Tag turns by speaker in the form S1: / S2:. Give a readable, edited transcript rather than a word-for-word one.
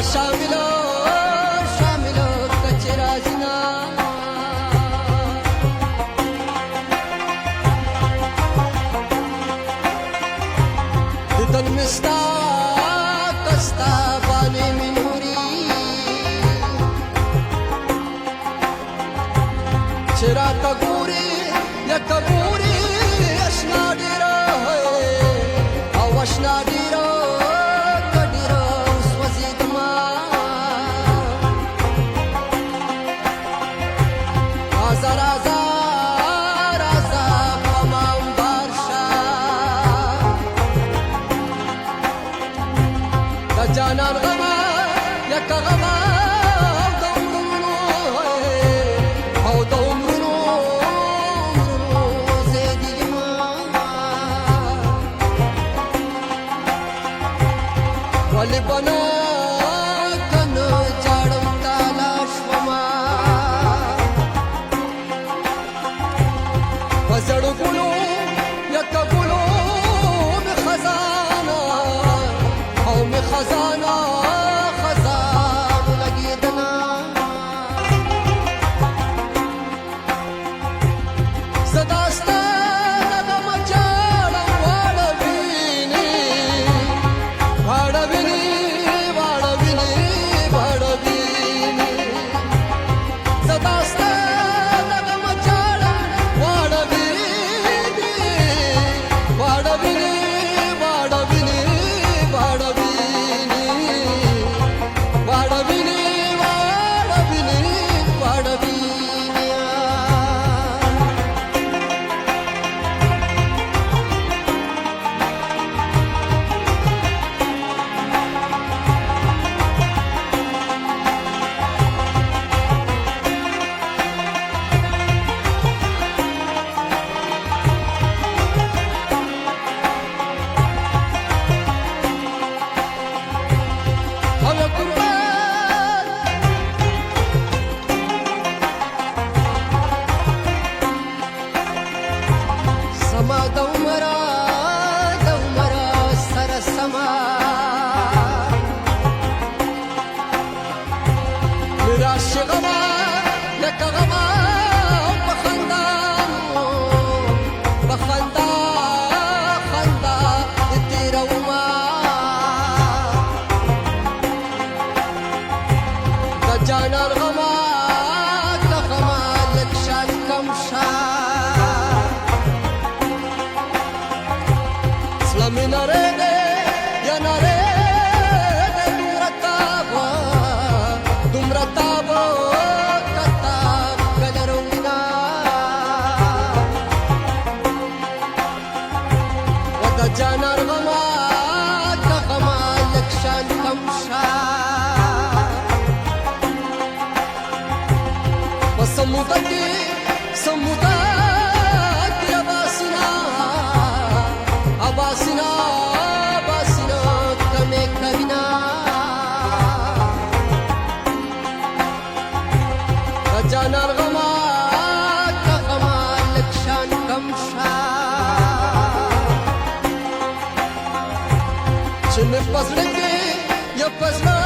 S1: شاملو شاملو کچرازنا دن مستا کستا بانی منوری چرا کگوری یا کگوری اشنا دیرا او اشنا دیرا جانان غما یک غما او دمرو زیدی ما ولی بنا کنو جاڑم تالاش وما وزړو ګلو یک ګلو می خزانه او می خزانه خزانه لګیدنا زداستا نغم چاړه واړویني واړویني واړویني واړویني زداستا نغم چاړه واړویني واړویني واړویني غما یک غما بخندا خندا تیرا وما جانان غما غما یک شان کم شا سلام نره یا نره جانان غما غما لک شان کم شا وسمودتي سمودتي اباسنا اباسنا اباسنا کمه کبینا جانان غما غما لک شان کم شا چه می پزړه کې یا پزړه